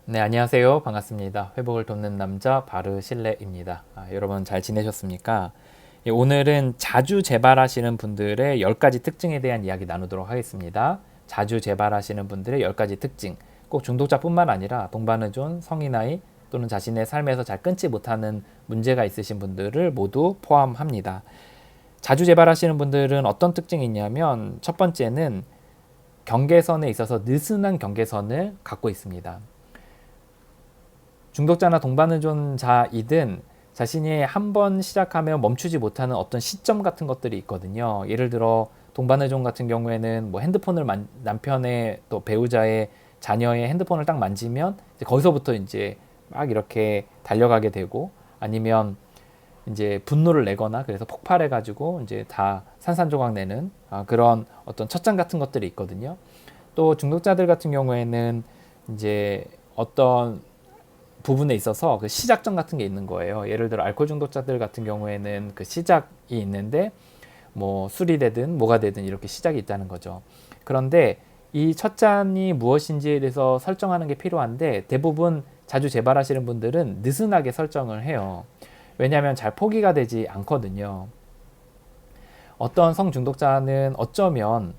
네, 안녕하세요. 반갑습니다. 회복을 돕는 남자 바르실레입니다. 여러분 잘 지내셨습니까? 예, 오늘은 자주 재발하시는 분들의 10가지 특징에 대한 이야기 나누도록 하겠습니다. 자주 재발하시는 분들의 10가지 특징. 꼭 중독자뿐만 아니라 동반의존, 성인아이 또는 자신의 삶에서 잘 끊지 못하는 문제가 있으신 분들을 모두 포함합니다. 자주 재발하시는 분들은 어떤 특징이 있냐면 첫 번째는 경계선에 있어서 느슨한 경계선을 갖고 있습니다. 중독자나 동반의존자이든 자신이 한 번 시작하면 멈추지 못하는 어떤 시점 같은 것들이 있거든요. 예를 들어 동반의존 같은 경우에는 뭐 핸드폰을 남편의 또 배우자의 자녀의 핸드폰을 딱 만지면 이제 거기서부터 이제 막 이렇게 달려가게 되고, 아니면 이제 분노를 내거나 그래서 폭발해 가지고 이제 다 산산조각 내는 그런 어떤 첫장 같은 것들이 있거든요. 또 중독자들 같은 경우에는 이제 어떤 부분에 있어서 그 시작점 같은 게 있는 거예요. 예를 들어 알코올 중독자들 같은 경우에는 그 시작이 있는데 뭐 술이 되든 뭐가 되든 이렇게 시작이 있다는 거죠. 그런데 이 첫 잔이 무엇인지에 대해서 설정하는 게 필요한데, 대부분 자주 재발하시는 분들은 느슨하게 설정을 해요. 왜냐하면 잘 포기가 되지 않거든요. 어떤 성중독자는 어쩌면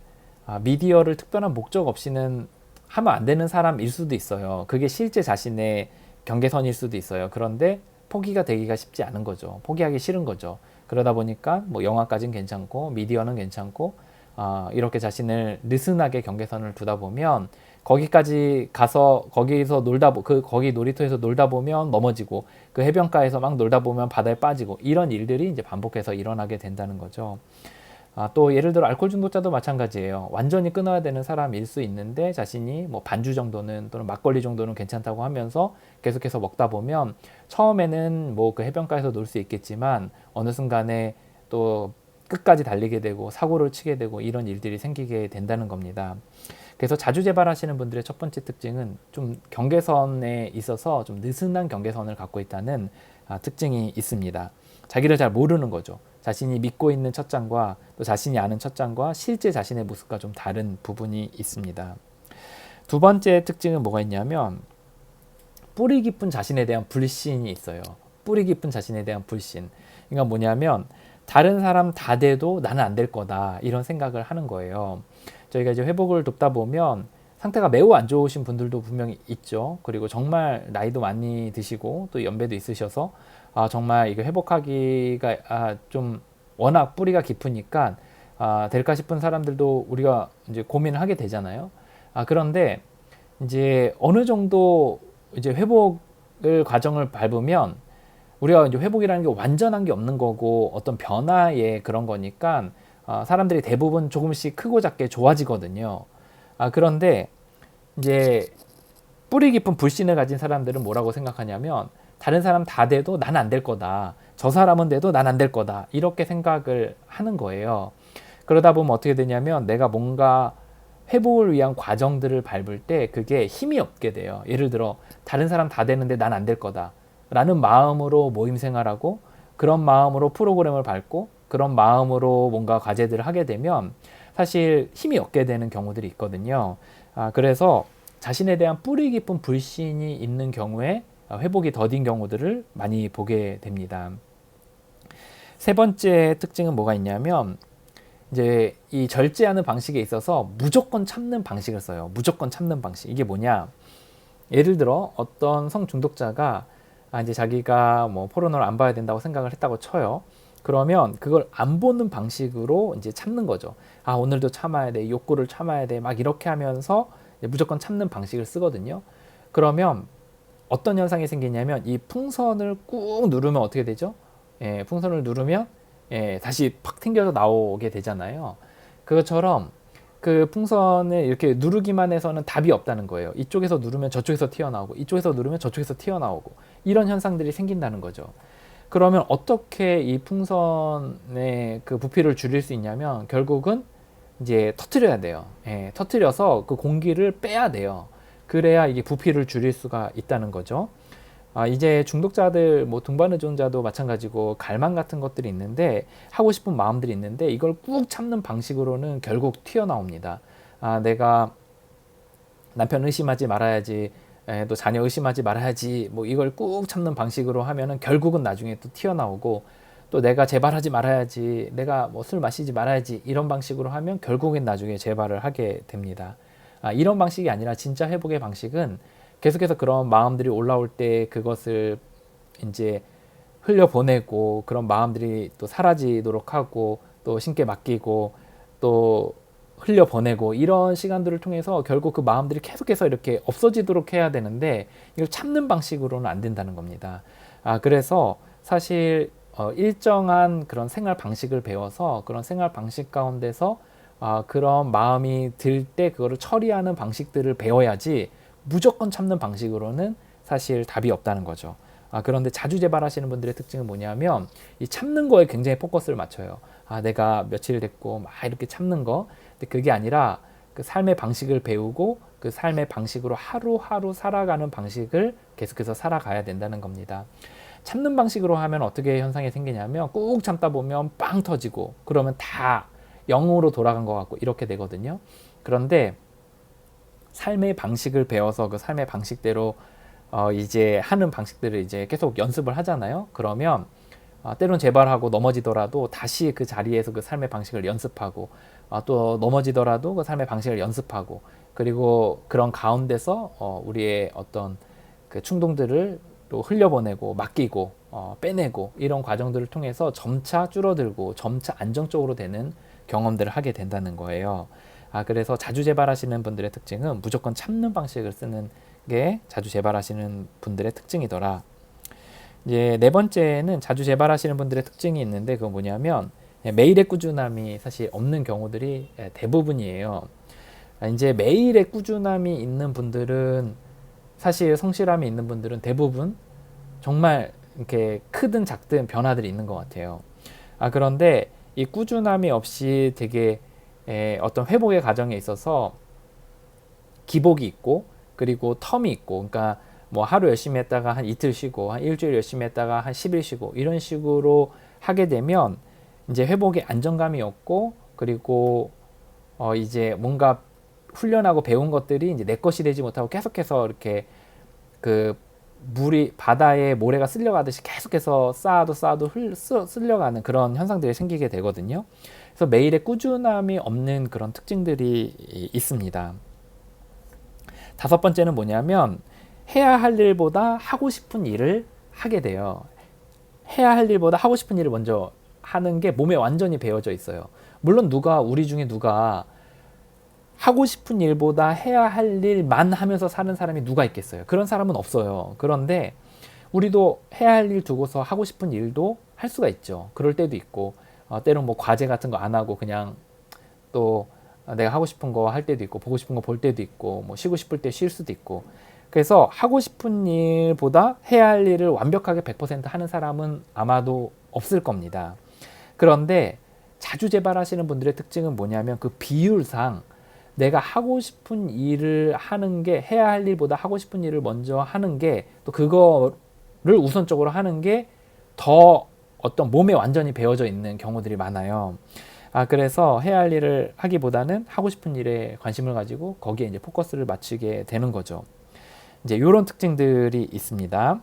미디어를 특별한 목적 없이는 하면 안 되는 사람일 수도 있어요. 그게 실제 자신의 경계선일 수도 있어요. 그런데 포기가 되기가 쉽지 않은 거죠. 포기하기 싫은 거죠. 그러다 보니까 뭐 영화까지는 괜찮고 미디어는 괜찮고 이렇게 자신을 느슨하게 경계선을 두다 보면 거기까지 가서 거기서 거기 놀이터에서 놀다 보면 넘어지고, 그 해변가에서 막 놀다 보면 바다에 빠지고, 이런 일들이 이제 반복해서 일어나게 된다는 거죠. 또 예를 들어 알코올 중독자도 마찬가지예요. 완전히 끊어야 되는 사람일 수 있는데 자신이 뭐 반주 정도는 또는 막걸리 정도는 괜찮다고 하면서 계속해서 먹다 보면 처음에는 뭐 그 해변가에서 놀 수 있겠지만 어느 순간에 또 끝까지 달리게 되고 사고를 치게 되고 이런 일들이 생기게 된다는 겁니다. 그래서 자주 재발하시는 분들의 첫 번째 특징은 좀 경계선에 있어서 좀 느슨한 경계선을 갖고 있다는 특징이 있습니다. 자기를 잘 모르는 거죠. 자신이 믿고 있는 첫장과 또 자신이 아는 첫장과 실제 자신의 모습과 좀 다른 부분이 있습니다. 두 번째 특징은 뭐가 있냐면 뿌리 깊은 자신에 대한 불신이 있어요. 뿌리 깊은 자신에 대한 불신. 그러니까 뭐냐면 다른 사람 다 돼도 나는 안 될 거다, 이런 생각을 하는 거예요. 저희가 이제 회복을 돕다 보면 상태가 매우 안 좋으신 분들도 분명히 있죠. 그리고 정말 나이도 많이 드시고 또 연배도 있으셔서 정말 이거 회복하기가 좀 워낙 뿌리가 깊으니까 될까 싶은 사람들도 우리가 이제 고민을 하게 되잖아요. 그런데 이제 어느 정도 이제 회복을 과정을 밟으면 우리가 이제 회복이라는 게 완전한 게 없는 거고 어떤 변화의 그런 거니까 사람들이 대부분 조금씩 크고 작게 좋아지거든요. 그런데 이제 뿌리 깊은 불신을 가진 사람들은 뭐라고 생각하냐면 다른 사람 다 돼도 난 안 될 거다. 저 사람은 돼도 난 안 될 거다. 이렇게 생각을 하는 거예요. 그러다 보면 어떻게 되냐면 내가 뭔가 회복을 위한 과정들을 밟을 때 그게 힘이 없게 돼요. 예를 들어 다른 사람 다 되는데 난 안 될 거다 라는 마음으로 모임 생활하고, 그런 마음으로 프로그램을 밟고, 그런 마음으로 뭔가 과제들을 하게 되면 사실 힘이 없게 되는 경우들이 있거든요. 그래서 자신에 대한 뿌리 깊은 불신이 있는 경우에 회복이 더딘 경우들을 많이 보게 됩니다. 세 번째 특징은 뭐가 있냐면 이제 이 절제하는 방식에 있어서 무조건 참는 방식을 써요. 무조건 참는 방식. 이게 뭐냐? 예를 들어 어떤 성중독자가 이제 자기가 뭐 포르노를 안 봐야 된다고 생각을 했다고 쳐요. 그러면 그걸 안 보는 방식으로 이제 참는 거죠. 오늘도 참아야 돼. 욕구를 참아야 돼. 막 이렇게 하면서 무조건 참는 방식을 쓰거든요. 그러면 어떤 현상이 생기냐면 이 풍선을 꾹 누르면 어떻게 되죠? 풍선을 누르면 다시 팍 튕겨서 나오게 되잖아요. 그것처럼 그 풍선을 이렇게 누르기만 해서는 답이 없다는 거예요. 이쪽에서 누르면 저쪽에서 튀어나오고 이쪽에서 누르면 저쪽에서 튀어나오고 이런 현상들이 생긴다는 거죠. 그러면 어떻게 이 풍선의 그 부피를 줄일 수 있냐면 결국은 이제 터트려야 돼요. 터트려서 그 공기를 빼야 돼요. 그래야 이게 부피를 줄일 수가 있다는 거죠. 이제 중독자들, 뭐 등반의존자도 마찬가지고 갈망 같은 것들이 있는데 하고 싶은 마음들이 있는데 이걸 꾹 참는 방식으로는 결국 튀어나옵니다. 내가 남편 의심하지 말아야지. 또 자녀 의심하지 말아야지 뭐 이걸 꾹 참는 방식으로 하면은 결국은 나중에 또 튀어나오고, 또 내가 재발하지 말아야지, 내가 뭐 술 마시지 말아야지 이런 방식으로 하면 결국엔 나중에 재발을 하게 됩니다. 이런 방식이 아니라 진짜 회복의 방식은 계속해서 그런 마음들이 올라올 때 그것을 이제 흘려보내고, 그런 마음들이 또 사라지도록 하고, 또 신께 맡기고, 또 흘려보내고, 이런 시간들을 통해서 결국 그 마음들이 계속해서 이렇게 없어지도록 해야 되는데, 이걸 참는 방식으로는 안 된다는 겁니다. 그래서 사실 일정한 그런 생활 방식을 배워서 그런 생활 방식 가운데서 그런 마음이 들 때 그거를 처리하는 방식들을 배워야지, 무조건 참는 방식으로는 사실 답이 없다는 거죠. 그런데 자주 재발하시는 분들의 특징은 뭐냐면, 이 참는 거에 굉장히 포커스를 맞춰요. 내가 며칠 됐고 막 이렇게 참는 거. 근데 그게 아니라 그 삶의 방식을 배우고 그 삶의 방식으로 하루하루 살아가는 방식을 계속해서 살아가야 된다는 겁니다. 참는 방식으로 하면 어떻게 현상이 생기냐면, 꾹 참다 보면 빵 터지고, 그러면 다 0으로 돌아간 것 같고 이렇게 되거든요. 그런데 삶의 방식을 배워서 그 삶의 방식대로 이제 하는 방식들을 이제 계속 연습을 하잖아요. 그러면 때론 재발하고 넘어지더라도 다시 그 자리에서 그 삶의 방식을 연습하고, 또 넘어지더라도 그 삶의 방식을 연습하고, 그리고 그런 가운데서 우리의 어떤 그 충동들을 또 흘려보내고 맡기고 빼내고, 이런 과정들을 통해서 점차 줄어들고 점차 안정적으로 되는 경험들을 하게 된다는 거예요. 그래서 자주 재발하시는 분들의 특징은 무조건 참는 방식을 쓰는 게 자주 재발하시는 분들의 특징이더라. 이제 네 번째는 자주 재발하시는 분들의 특징이 있는데, 그건 뭐냐면 매일의 꾸준함이 사실 없는 경우들이 대부분이에요. 이제 매일의 꾸준함이 있는 분들은, 사실 성실함이 있는 분들은 대부분 정말 이렇게 크든 작든 변화들이 있는 것 같아요. 그런데 이 꾸준함이 없이 되게 어떤 회복의 과정에 있어서 기복이 있고, 그리고 텀이 있고, 그러니까 뭐 하루 열심히 했다가 한 이틀 쉬고, 한 일주일 열심히 했다가 한 10일 쉬고, 이런 식으로 하게 되면 이제 회복에 안정감이 없고, 그리고 이제 뭔가 훈련하고 배운 것들이 이제 내 것이 되지 못하고 계속해서 이렇게 그 물이 바다에 모래가 쓸려가듯이 계속해서 쌓아도 쓸려가는 그런 현상들이 생기게 되거든요. 그래서 매일의 꾸준함이 없는 그런 특징들이 있습니다. 다섯 번째는 뭐냐면, 해야 할 일보다 하고 싶은 일을 하게 돼요. 해야 할 일보다 하고 싶은 일을 먼저 하는 게 몸에 완전히 배어져 있어요. 물론 우리 중에 누가 하고 싶은 일보다 해야 할 일만 하면서 사는 사람이 누가 있겠어요? 그런 사람은 없어요. 그런데 우리도 해야 할 일 두고서 하고 싶은 일도 할 수가 있죠. 그럴 때도 있고, 때론 뭐 과제 같은 거 안 하고 그냥 또 내가 하고 싶은 거 할 때도 있고, 보고 싶은 거 볼 때도 있고, 뭐 쉬고 싶을 때 쉴 수도 있고. 그래서 하고 싶은 일보다 해야 할 일을 완벽하게 100% 하는 사람은 아마도 없을 겁니다. 그런데 자주 재발하시는 분들의 특징은 뭐냐면, 그 비율상 내가 하고 싶은 일을 하는 게, 해야 할 일보다 하고 싶은 일을 먼저 하는 게, 또 그거를 우선적으로 하는 게 더 어떤 몸에 완전히 배어져 있는 경우들이 많아요. 그래서 해야 할 일을 하기보다는 하고 싶은 일에 관심을 가지고 거기에 이제 포커스를 맞추게 되는 거죠. 이제 이런 특징들이 있습니다.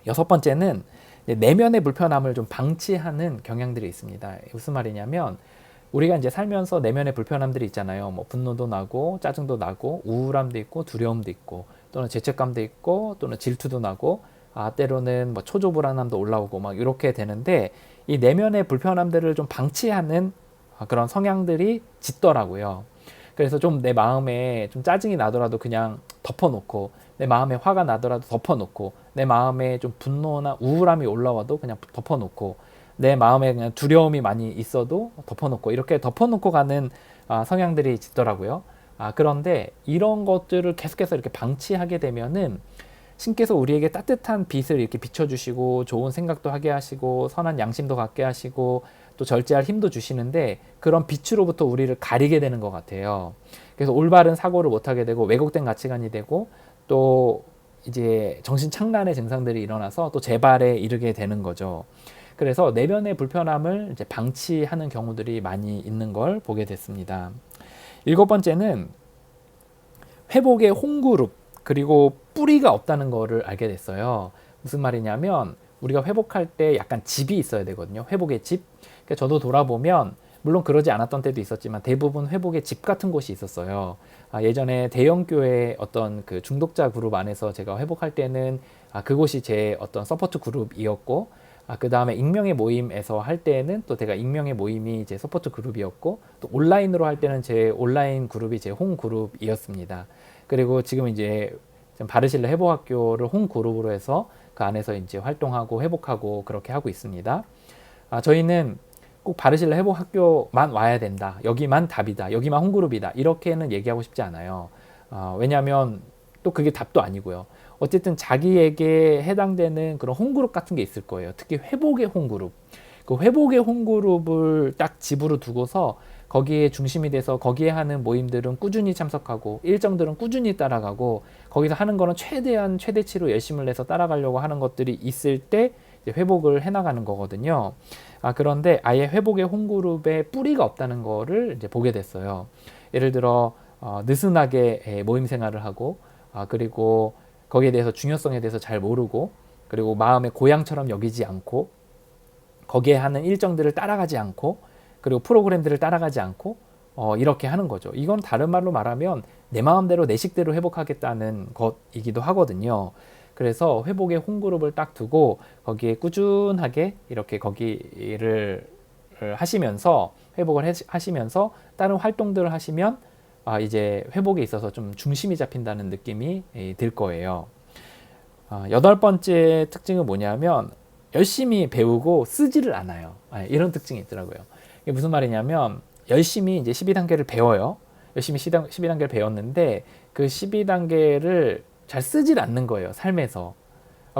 여섯 번째는 내면의 불편함을 좀 방치하는 경향들이 있습니다. 무슨 말이냐면, 우리가 이제 살면서 내면의 불편함들이 있잖아요. 뭐 분노도 나고, 짜증도 나고, 우울함도 있고, 두려움도 있고, 또는 죄책감도 있고, 또는 질투도 나고, 때로는 뭐 초조불안함도 올라오고 막 이렇게 되는데, 이 내면의 불편함들을 좀 방치하는 그런 성향들이 짙더라고요. 그래서 좀 내 마음에 좀 짜증이 나더라도 그냥 덮어놓고, 내 마음에 화가 나더라도 덮어놓고, 내 마음에 좀 분노나 우울함이 올라와도 그냥 덮어놓고, 내 마음에 그냥 두려움이 많이 있어도 덮어놓고, 이렇게 덮어놓고 가는 성향들이 짙더라고요. 그런데 이런 것들을 계속해서 이렇게 방치하게 되면은, 신께서 우리에게 따뜻한 빛을 이렇게 비춰주시고, 좋은 생각도 하게 하시고, 선한 양심도 갖게 하시고, 또 절제할 힘도 주시는데, 그런 빛으로부터 우리를 가리게 되는 것 같아요. 그래서 올바른 사고를 못하게 되고, 왜곡된 가치관이 되고, 또 이제 정신착란의 증상들이 일어나서 또 재발에 이르게 되는 거죠. 그래서 내면의 불편함을 이제 방치하는 경우들이 많이 있는 걸 보게 됐습니다. 일곱 번째는 회복의 홈그룹, 그리고 뿌리가 없다는 거를 알게 됐어요. 무슨 말이냐면 우리가 회복할 때 약간 집이 있어야 되거든요. 회복의 집. 그러니까 저도 돌아보면 물론 그러지 않았던 때도 있었지만 대부분 회복의 집 같은 곳이 있었어요. 예전에 대형교회 어떤 그 중독자 그룹 안에서 제가 회복할 때는 그곳이 제 어떤 서포트 그룹이었고, 그 다음에 익명의 모임에서 할 때는 또 제가 익명의 모임이 제 서포트 그룹이었고, 또 온라인으로 할 때는 제 온라인 그룹이 제 홈 그룹이었습니다. 그리고 지금 이제 바르실레 회복학교를 홈 그룹으로 해서 그 안에서 이제 활동하고 회복하고 그렇게 하고 있습니다. 저희는 꼭 바르실레 회복학교만 와야 된다. 여기만 답이다. 여기만 홈그룹이다. 이렇게는 얘기하고 싶지 않아요. 왜냐하면 또 그게 답도 아니고요. 어쨌든 자기에게 해당되는 그런 홈그룹 같은 게 있을 거예요. 특히 회복의 홈그룹. 그 회복의 홈그룹을 딱 집으로 두고서 거기에 중심이 돼서 거기에 하는 모임들은 꾸준히 참석하고 일정들은 꾸준히 따라가고 거기서 하는 거는 최대한 최대치로 열심을 내서 따라가려고 하는 것들이 있을 때 이제 회복을 해나가는 거거든요. 그런데 아예 회복의 홈그룹에 뿌리가 없다는 거를 이제 보게 됐어요. 예를 들어 느슨하게 모임 생활을 하고 그리고 거기에 대해서 중요성에 대해서 잘 모르고 그리고 마음의 고향처럼 여기지 않고 거기에 하는 일정들을 따라가지 않고 그리고 프로그램들을 따라가지 않고 이렇게 하는 거죠. 이건 다른 말로 말하면 내 마음대로 내 식대로 회복하겠다는 것이기도 하거든요. 그래서 회복의 홈그룹을 딱 두고 거기에 꾸준하게 이렇게 거기를 하시면서 회복을 하시면서 다른 활동들을 하시면 이제 회복에 있어서 좀 중심이 잡힌다는 느낌이 들 거예요. 여덟 번째 특징은 뭐냐면 열심히 배우고 쓰지를 않아요. 이런 특징이 있더라고요. 이게 무슨 말이냐면 열심히 이제 12단계를 배워요. 열심히 12단계를 배웠는데 그 12단계를 잘 쓰질 않는 거예요. 삶에서.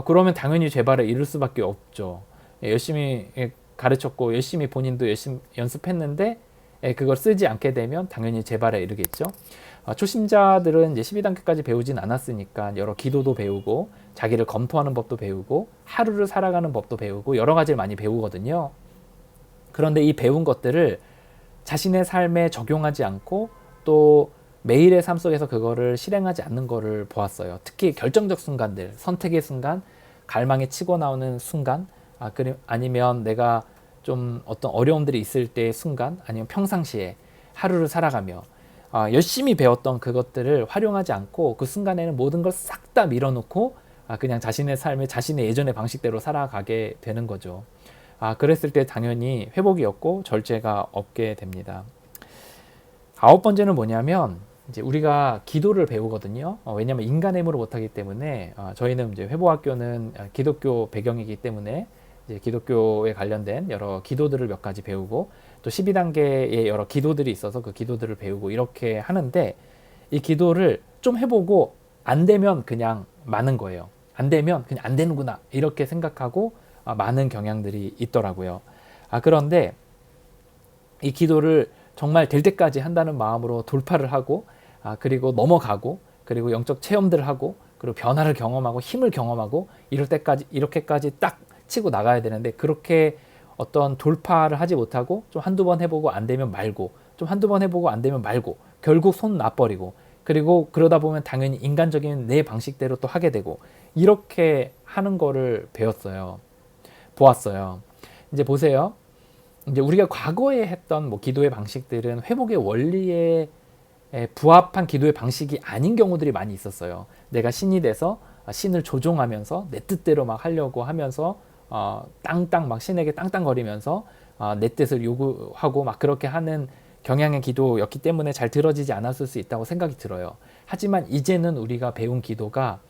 그러면 당연히 죄발을 이룰 수밖에 없죠. 열심히 가르쳤고 열심히 본인도 열심히 연습했는데 그걸 쓰지 않게 되면 당연히 재발에 이르겠죠. 초심자들은 이제 12단계까지 배우진 않았으니까 여러 기도도 배우고 자기를 검토하는 법도 배우고 하루를 살아가는 법도 배우고 여러 가지를 많이 배우거든요. 그런데 이 배운 것들을 자신의 삶에 적용하지 않고 또 매일의 삶 속에서 그거를 실행하지 않는 거를 보았어요. 특히 결정적 순간들, 선택의 순간, 갈망에 치고 나오는 순간, 아니면 내가 좀 어떤 어려움들이 있을 때의 순간, 아니면 평상시에 하루를 살아가며 열심히 배웠던 그것들을 활용하지 않고 그 순간에는 모든 걸 싹 다 밀어놓고 그냥 자신의 삶을 자신의 예전의 방식대로 살아가게 되는 거죠. 그랬을 때 당연히 회복이 없고 절제가 없게 됩니다. 아홉 번째는 뭐냐면 이제 우리가 기도를 배우거든요. 왜냐하면 인간의 힘으로 못하기 때문에 저희는 이제 회복학교는 기독교 배경이기 때문에 이제 기독교에 관련된 여러 기도들을 몇 가지 배우고 또 12단계의 여러 기도들이 있어서 그 기도들을 배우고 이렇게 하는데 이 기도를 좀 해보고 안 되면 그냥 마는 거예요. 안 되면 그냥 안 되는구나 이렇게 생각하고 많은 경향들이 있더라고요. 그런데 이 기도를 정말 될 때까지 한다는 마음으로 돌파를 하고 그리고 넘어가고 그리고 영적 체험들을 하고 그리고 변화를 경험하고 힘을 경험하고 이럴 때까지 이렇게까지 딱 치고 나가야 되는데 그렇게 어떤 돌파를 하지 못하고 좀 한두 번 해보고 안 되면 말고 좀 한두 번 해보고 안 되면 말고 결국 손 놔버리고 그리고 그러다 보면 당연히 인간적인 내 방식대로 또 하게 되고 이렇게 하는 거를 보았어요. 이제 보세요. 이제 우리가 과거에 했던 뭐 기도의 방식들은 회복의 원리에 부합한 기도의 방식이 아닌 경우들이 많이 있었어요. 내가 신이 돼서 신을 조종하면서 내 뜻대로 막 하려고 하면서 땅땅 막 신에게 땅땅거리면서 내 뜻을 요구하고 막 그렇게 하는 경향의 기도였기 때문에 잘 들어지지 않았을 수 있다고 생각이 들어요. 하지만 이제는 우리가 배운 기도가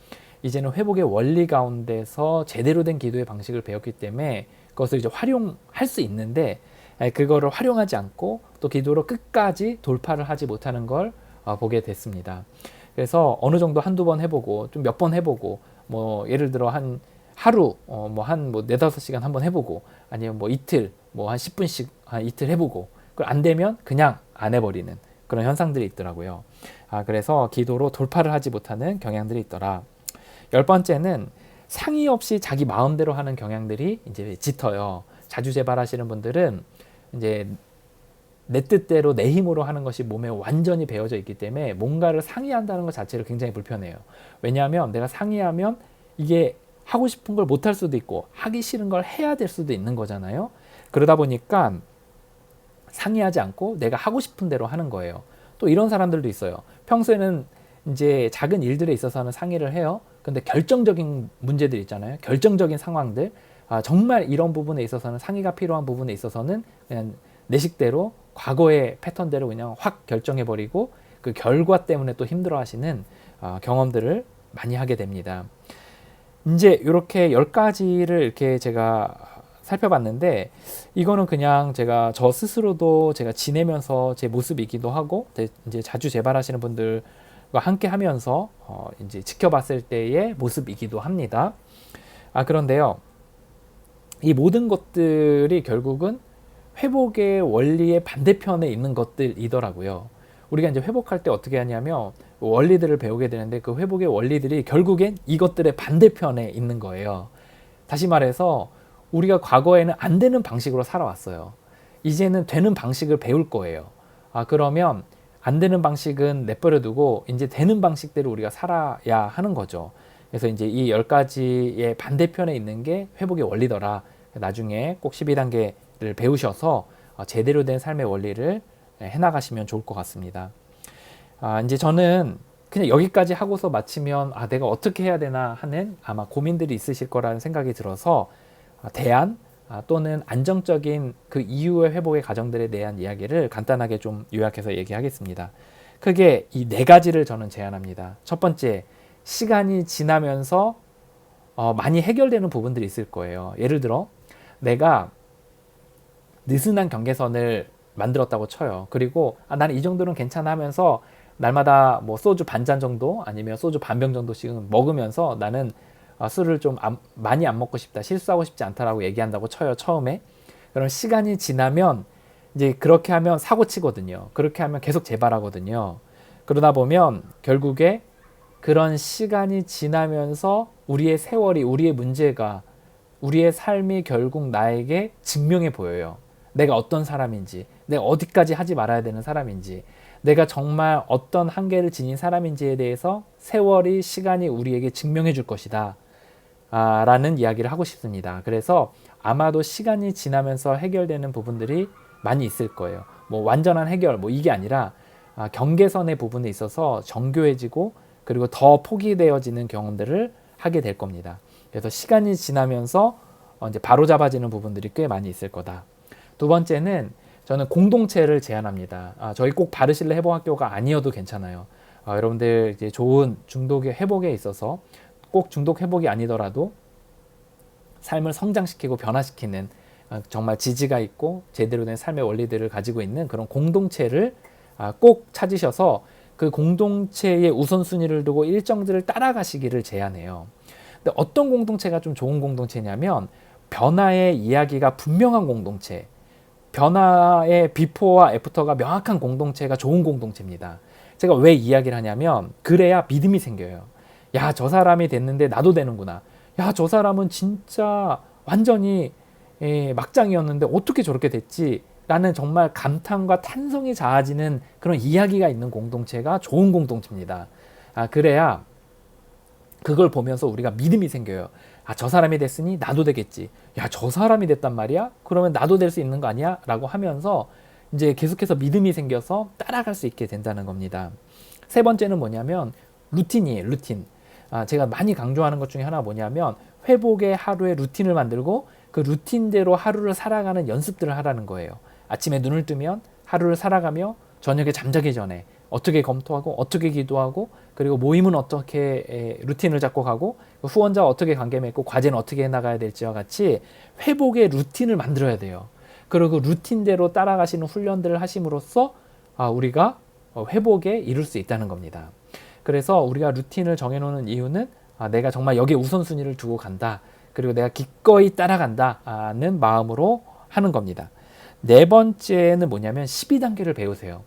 이제는 회복의 원리 가운데서 제대로 된 기도의 방식을 배웠기 때문에 그것을 이제 활용할 수 있는데 그거를 활용하지 않고 또 기도로 끝까지 돌파를 하지 못하는 걸 보게 됐습니다. 그래서 어느 정도 한두 번 해보고 좀 몇 번 해보고 뭐 예를 들어 한 하루 한 네다섯 시간 한번 해보고 아니면 뭐 이틀 한 10분씩 한 이틀 해보고 그걸 안 되면 그냥 안 해버리는 그런 현상들이 있더라고요. 그래서 기도로 돌파를 하지 못하는 경향들이 있더라. 열 번째는 상의 없이 자기 마음대로 하는 경향들이 이제 짙어요. 자주 재발하시는 분들은 이제 내 뜻대로 내 힘으로 하는 것이 몸에 완전히 배어져 있기 때문에 뭔가를 상의한다는 것 자체를 굉장히 불편해요. 왜냐하면 내가 상의하면 이게 하고 싶은 걸 못할 수도 있고 하기 싫은 걸 해야 될 수도 있는 거잖아요. 그러다 보니까 상의하지 않고 내가 하고 싶은 대로 하는 거예요. 또 이런 사람들도 있어요. 평소에는 이제 작은 일들에 있어서는 상의를 해요. 근데 결정적인 문제들 있잖아요. 결정적인 상황들, 정말 이런 부분에 있어서는 상의가 필요한 부분에 있어서는 그냥 내 식대로 과거의 패턴대로 그냥 확 결정해버리고 그 결과 때문에 또 힘들어하시는 경험들을 많이 하게 됩니다. 이제 이렇게 10가지를 이렇게 제가 살펴봤는데, 이거는 그냥 제가 저 스스로도 제가 지내면서 제 모습이기도 하고 이제 자주 재발하시는 분들과 함께 하면서 이제 지켜봤을 때의 모습이기도 합니다. 그런데요, 이 모든 것들이 결국은 회복의 원리의 반대편에 있는 것들이더라고요. 우리가 이제 회복할 때 어떻게 하냐면 원리들을 배우게 되는데, 그 회복의 원리들이 결국엔 이것들의 반대편에 있는 거예요. 다시 말해서 우리가 과거에는 안 되는 방식으로 살아왔어요. 이제는 되는 방식을 배울 거예요. 그러면 안 되는 방식은 내버려두고 이제 되는 방식대로 우리가 살아야 하는 거죠. 그래서 이제 이 10가지의 반대편에 있는 게 회복의 원리더라. 나중에 꼭 12단계를 배우셔서 제대로 된 삶의 원리를 해나가시면 좋을 것 같습니다. 이제 저는 그냥 여기까지 하고서 마치면 내가 어떻게 해야 되나 하는 아마 고민들이 있으실 거라는 생각이 들어서 대안 또는 안정적인 그 이후의 회복의 과정들에 대한 이야기를 간단하게 좀 요약해서 얘기하겠습니다. 크게 이 4가지를 저는 제안합니다. 첫 번째, 시간이 지나면서 많이 해결되는 부분들이 있을 거예요. 예를 들어 내가 느슨한 경계선을 만들었다고 쳐요. 그리고 나는 이 정도는 괜찮아 하면서 날마다 뭐 소주 반잔 정도 아니면 소주 반병 정도씩 먹으면서 나는 술을 좀 많이 안 먹고 싶다, 실수하고 싶지 않다라고 얘기한다고 쳐요, 처음에. 그럼 시간이 지나면 이제 그렇게 하면 사고 치거든요. 그렇게 하면 계속 재발하거든요. 그러다 보면 결국에 그런 시간이 지나면서 우리의 세월이, 우리의 문제가, 우리의 삶이 결국 나에게 증명해 보여요. 내가 어떤 사람인지, 내가 어디까지 하지 말아야 되는 사람인지, 내가 정말 어떤 한계를 지닌 사람인지에 대해서 세월이, 시간이 우리에게 증명해 줄 것이다 라는 이야기를 하고 싶습니다. 그래서 아마도 시간이 지나면서 해결되는 부분들이 많이 있을 거예요. 뭐 완전한 해결 뭐 이게 아니라 경계선의 부분에 있어서 정교해지고 그리고 더 포기되어지는 경험들을 하게 될 겁니다. 그래서 시간이 지나면서 이제 바로잡아지는 부분들이 꽤 많이 있을 거다. 두 번째는 저는 공동체를 제안합니다. 저희 꼭 바르실레 회복학교가 아니어도 괜찮아요. 여러분들 이제 좋은 중독의 회복에 있어서 꼭 중독 회복이 아니더라도 삶을 성장시키고 변화시키는 정말 지지가 있고 제대로 된 삶의 원리들을 가지고 있는 그런 공동체를 꼭 찾으셔서 그 공동체의 우선순위를 두고 일정들을 따라가시기를 제안해요. 근데 어떤 공동체가 좀 좋은 공동체냐면 변화의 이야기가 분명한 공동체, 변화의 비포와 애프터가 명확한 공동체가 좋은 공동체입니다. 제가 왜 이야기를 하냐면 그래야 믿음이 생겨요. 야, 저 사람이 됐는데 나도 되는구나. 야, 저 사람은 진짜 완전히 막장이었는데 어떻게 저렇게 됐지? 라는 정말 감탄과 탄성이 자아지는 그런 이야기가 있는 공동체가 좋은 공동체입니다. 그래야 그걸 보면서 우리가 믿음이 생겨요. 저 사람이 됐으니 나도 되겠지. 야, 저 사람이 됐단 말이야? 그러면 나도 될 수 있는 거 아니야? 라고 하면서 이제 계속해서 믿음이 생겨서 따라갈 수 있게 된다는 겁니다. 세 번째는 뭐냐면 루틴이에요. 루틴. 제가 많이 강조하는 것 중에 하나가 뭐냐면 회복의 하루의 루틴을 만들고 그 루틴대로 하루를 살아가는 연습들을 하라는 거예요. 아침에 눈을 뜨면 하루를 살아가며 저녁에 잠자기 전에 어떻게 검토하고 어떻게 기도하고 그리고 모임은 어떻게 루틴을 잡고 가고 후원자와 어떻게 관계 맺고 과제는 어떻게 해나가야 될지와 같이 회복의 루틴을 만들어야 돼요. 그리고 루틴대로 따라가시는 훈련들을 하심으로써 우리가 회복에 이룰 수 있다는 겁니다. 그래서 우리가 루틴을 정해놓는 이유는 내가 정말 여기에 우선순위를 두고 간다. 그리고 내가 기꺼이 따라간다는 마음으로 하는 겁니다. 네 번째는 뭐냐면 12단계를 배우세요.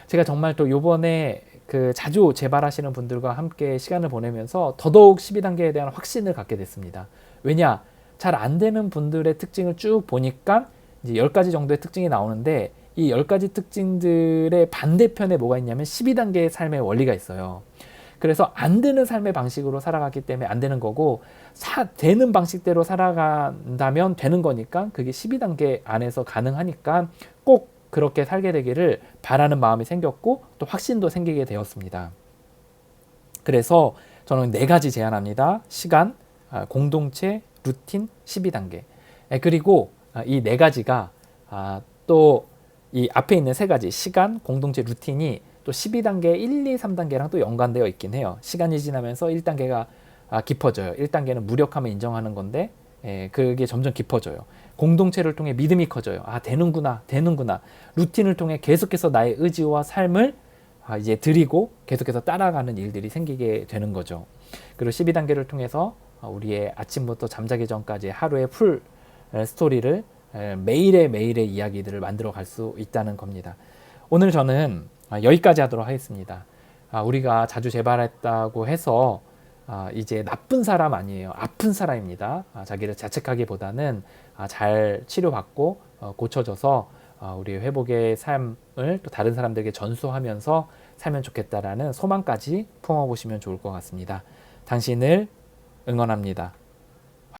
제가 정말 또 요번에 그 자주 재발하시는 분들과 함께 시간을 보내면서 더더욱 12단계에 대한 확신을 갖게 됐습니다. 왜냐? 잘 안 되는 분들의 특징을 쭉 보니까 이제 10가지 정도의 특징이 나오는데 이 10가지 특징들의 반대편에 뭐가 있냐면 12단계의 삶의 원리가 있어요. 그래서 안 되는 삶의 방식으로 살아갔기 때문에 안 되는 거고, 되는 방식대로 살아간다면 되는 거니까 그게 12단계 안에서 가능하니까 꼭 그렇게 살게 되기를 바라는 마음이 생겼고 또 확신도 생기게 되었습니다. 그래서 저는 4가지 제안합니다. 시간, 공동체, 루틴, 12단계. 그리고 이 4가지가 또 이 앞에 있는 3가지 시간, 공동체, 루틴이 또 12단계 1, 2, 3단계랑 또 연관되어 있긴 해요. 시간이 지나면서 1단계가 깊어져요. 1단계는 무력함을 인정하는 건데 그게 점점 깊어져요. 공동체를 통해 믿음이 커져요. 되는구나, 되는구나. 루틴을 통해 계속해서 나의 의지와 삶을 이제 드리고 계속해서 따라가는 일들이 생기게 되는 거죠. 그리고 12단계를 통해서 우리의 아침부터 잠자기 전까지 하루의 풀 스토리를 매일의 이야기들을 만들어 갈 수 있다는 겁니다. 오늘 저는 여기까지 하도록 하겠습니다. 우리가 자주 재발했다고 해서 이제 나쁜 사람 아니에요. 아픈 사람입니다. 자기를 자책하기보다는 잘 치료받고 고쳐져서 우리 회복의 삶을 또 다른 사람들에게 전수하면서 살면 좋겠다라는 소망까지 품어보시면 좋을 것 같습니다. 당신을 응원합니다.